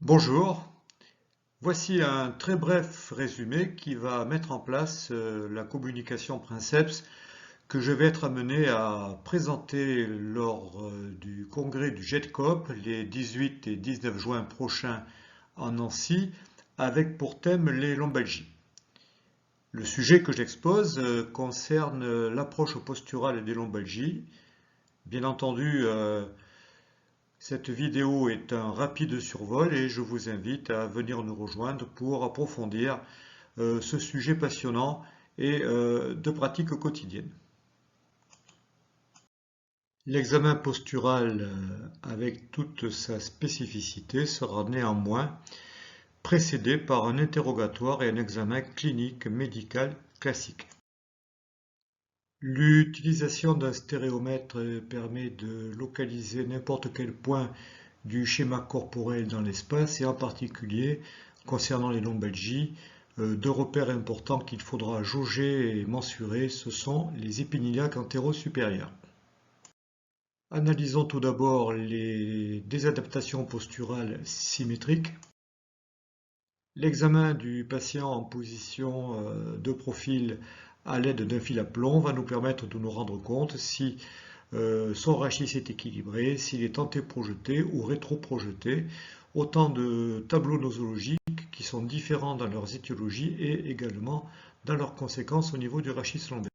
Bonjour, voici un très bref résumé qui va mettre en place la communication Princeps que je vais être amené à présenter lors du congrès du GETCOP les 18 et 19 juin prochains en Nancy avec pour thème les lombalgies. Le sujet que j'expose concerne l'approche posturale des lombalgies. Bien entendu, cette vidéo est un rapide survol et je vous invite à venir nous rejoindre pour approfondir ce sujet passionnant et de pratique quotidienne. L'examen postural avec toute sa spécificité sera néanmoins précédé par un interrogatoire et un examen clinique médical classique. L'utilisation d'un stéréomètre permet de localiser n'importe quel point du schéma corporel dans l'espace et en particulier, concernant les lombalgies, deux repères importants qu'il faudra jauger et mensurer, ce sont les épiniliaques antéro-supérieurs. Analysons tout d'abord les désadaptations posturales symétriques. L'examen du patient en position de profil à l'aide d'un fil à plomb va nous permettre de nous rendre compte si son rachis est équilibré, s'il est antéprojeté ou rétroprojeté, autant de tableaux nosologiques qui sont différents dans leurs étiologies et également dans leurs conséquences au niveau du rachis lombaire.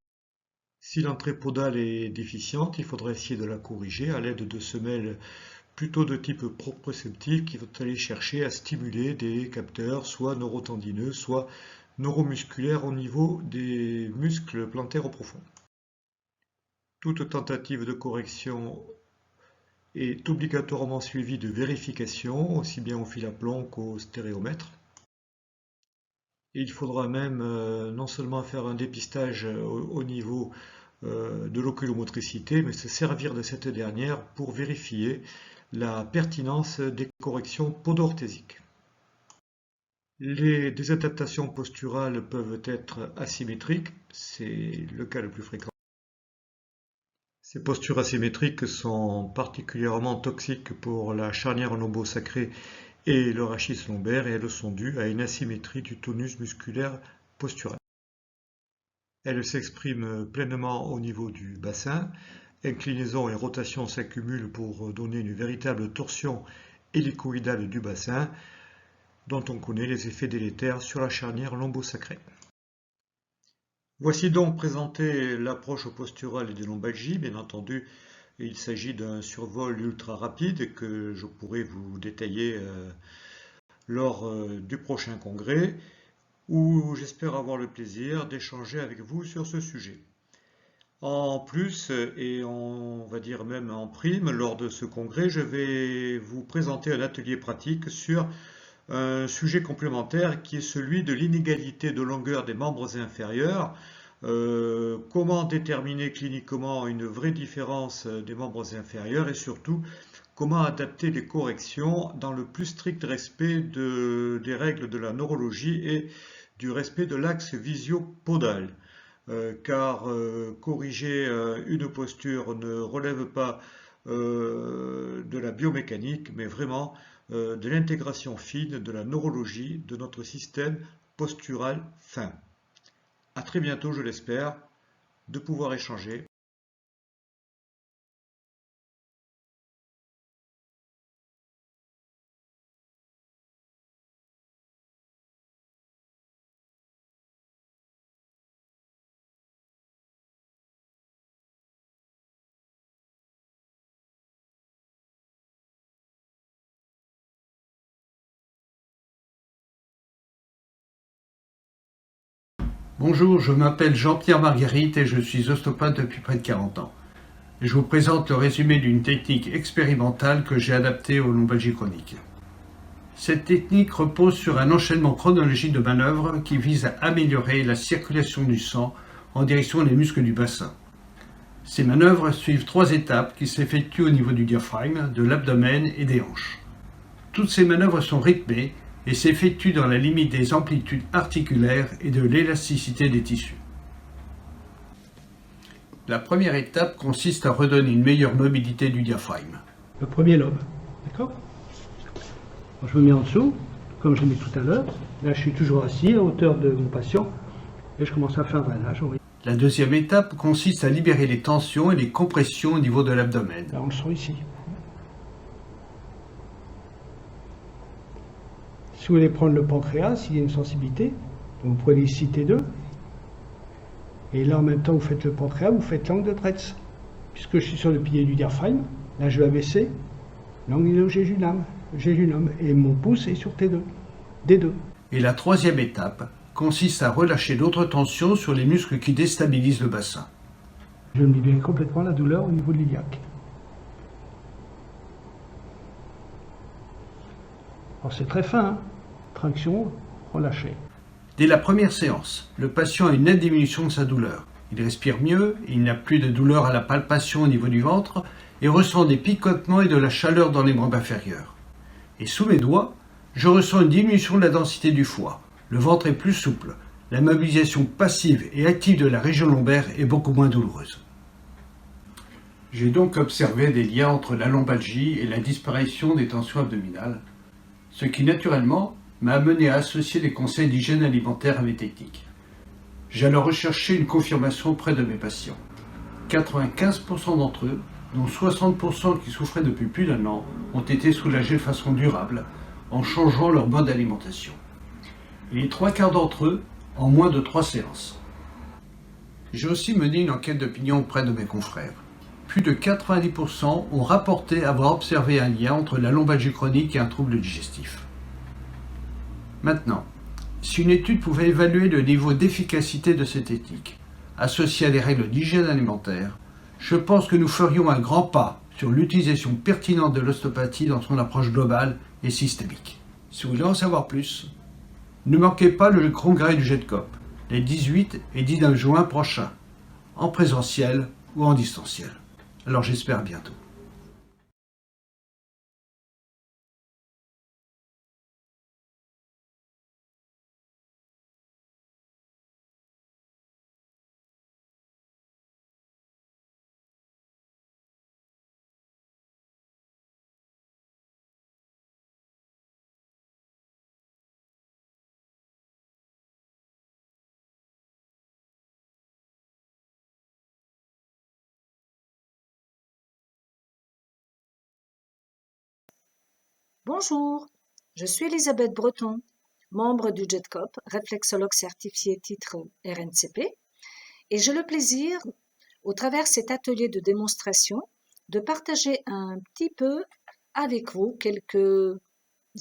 Si l'entrée podale est déficiente, il faudra essayer de la corriger à l'aide de semelles plutôt de type proprioceptif qui vont aller chercher à stimuler des capteurs soit neurotendineux, soit neuromusculaires au niveau des muscles plantaires profonds. Toute tentative de correction est obligatoirement suivie de vérification, aussi bien au fil à plomb qu'au stéréomètre. Et il faudra même non seulement faire un dépistage au niveau de l'oculomotricité, mais se servir de cette dernière pour vérifier la pertinence des corrections podorthésiques. Les désadaptations posturales peuvent être asymétriques, c'est le cas le plus fréquent. Ces postures asymétriques sont particulièrement toxiques pour la charnière lombo-sacrée et le rachis lombaire et elles sont dues à une asymétrie du tonus musculaire postural. Elles s'expriment pleinement au niveau du bassin. Inclinaison et rotation s'accumulent pour donner une véritable torsion hélicoïdale du bassin, dont on connaît les effets délétères sur la charnière lombo-sacrée. Voici donc présenté l'approche posturale des lombalgies. Bien entendu, il s'agit d'un survol ultra rapide que je pourrai vous détailler lors du prochain congrès, où j'espère avoir le plaisir d'échanger avec vous sur ce sujet. En plus, et on va dire même en prime, lors de ce congrès, je vais vous présenter un atelier pratique sur un sujet complémentaire qui est celui de l'inégalité de longueur des membres inférieurs. Comment déterminer cliniquement une vraie différence des membres inférieurs et surtout comment adapter les corrections dans le plus strict respect des règles de la neurologie et du respect de l'axe visio-podal. Car corriger une posture ne relève pas de la biomécanique, mais vraiment de l'intégration fine de la neurologie de notre système postural fin. À très bientôt, je l'espère, de pouvoir échanger. Bonjour, je m'appelle Jean-Pierre Marguerite et je suis ostéopathe depuis près de 40 ans. Je vous présente le résumé d'une technique expérimentale que j'ai adaptée aux lombalgies chroniques. Cette technique repose sur un enchaînement chronologique de manœuvres qui vise à améliorer la circulation du sang en direction des muscles du bassin. Ces manœuvres suivent 3 étapes qui s'effectuent au niveau du diaphragme, de l'abdomen et des hanches. Toutes ces manœuvres sont rythmées et s'effectuent dans la limite des amplitudes articulaires et de l'élasticité des tissus. La première étape consiste à redonner une meilleure mobilité du diaphragme. Le premier lobe, d'accord? Alors, je me mets en dessous, comme je l'ai mis tout à l'heure. Là, je suis toujours assis à hauteur de mon patient et je commence à faire un drainage. La deuxième étape consiste à libérer les tensions et les compressions au niveau de l'abdomen. Là, on le sent ici. Si vous voulez prendre le pancréas, s'il y a une sensibilité, vous prenez ici T2. Et là, en même temps, vous faites le pancréas, vous faites l'angle de Tretz. Puisque je suis sur le pilier du diaphragme, là, je vais abaisser. L'angle il est au jéjunum. Et mon pouce est sur T2. D2. Et la troisième étape consiste à relâcher d'autres tensions sur les muscles qui déstabilisent le bassin. Je me libère complètement la douleur au niveau de l'iliaque. Alors c'est très fin, hein. Traction, relâcher. Dès la première séance, le patient a une nette diminution de sa douleur. Il respire mieux, il n'a plus de douleur à la palpation au niveau du ventre et ressent des picotements et de la chaleur dans les membres inférieurs. Et sous mes doigts, je ressens une diminution de la densité du foie. Le ventre est plus souple. La mobilisation passive et active de la région lombaire est beaucoup moins douloureuse. J'ai donc observé des liens entre la lombalgie et la disparition des tensions abdominales, ce qui naturellement m'a amené à associer les conseils d'hygiène alimentaire à mes techniques. J'ai alors recherché une confirmation auprès de mes patients. 95% d'entre eux, dont 60% qui souffraient depuis plus d'1 an, ont été soulagés de façon durable en changeant leur mode d'alimentation. Et les 3/4 d'entre eux en moins de 3 séances. J'ai aussi mené une enquête d'opinion auprès de mes confrères. Plus de 90% ont rapporté avoir observé un lien entre la lombalgie chronique et un trouble digestif. Maintenant, si une étude pouvait évaluer le niveau d'efficacité de cette technique, associée à des règles d'hygiène alimentaire, je pense que nous ferions un grand pas sur l'utilisation pertinente de l'ostéopathie dans son approche globale et systémique. Si vous voulez en savoir plus, ne manquez pas le congrès du JEDCOP, les 18 et 19 juin prochains, en présentiel ou en distanciel. Alors j'espère à bientôt. Bonjour, je suis Elisabeth Breton, membre du JEDCOP, réflexologue certifié titre RNCP, et j'ai le plaisir, au travers cet atelier de démonstration, de partager un petit peu avec vous quelques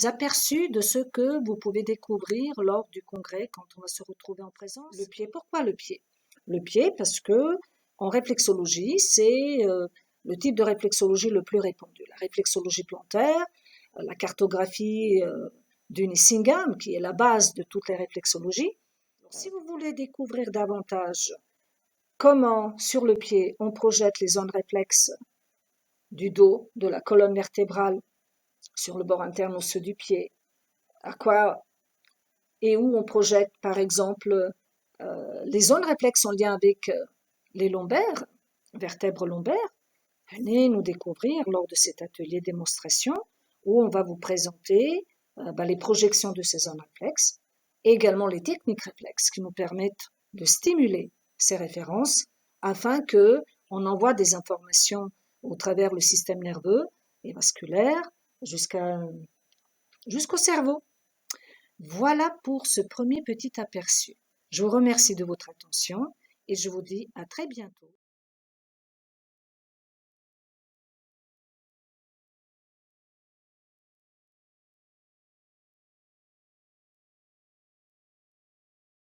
aperçus de ce que vous pouvez découvrir lors du congrès quand on va se retrouver en présence. Le pied, pourquoi le pied? Le pied parce que en réflexologie, c'est le type de réflexologie le plus répandu. La réflexologie plantaire, la cartographie du Nissingham, qui est la base de toutes les réflexologies. Alors, si vous voulez découvrir davantage comment, sur le pied, on projette les zones réflexes du dos, de la colonne vertébrale, sur le bord interne osseux du pied, à quoi et où on projette, par exemple, les zones réflexes en lien avec les lombaires, vertèbres lombaires, venez nous découvrir lors de cet atelier démonstration où on va vous présenter les projections de ces zones réflexes et également les techniques réflexes qui nous permettent de stimuler ces références afin que on envoie des informations au travers le système nerveux et vasculaire jusqu'au cerveau. Voilà pour ce premier petit aperçu. Je vous remercie de votre attention et je vous dis à très bientôt.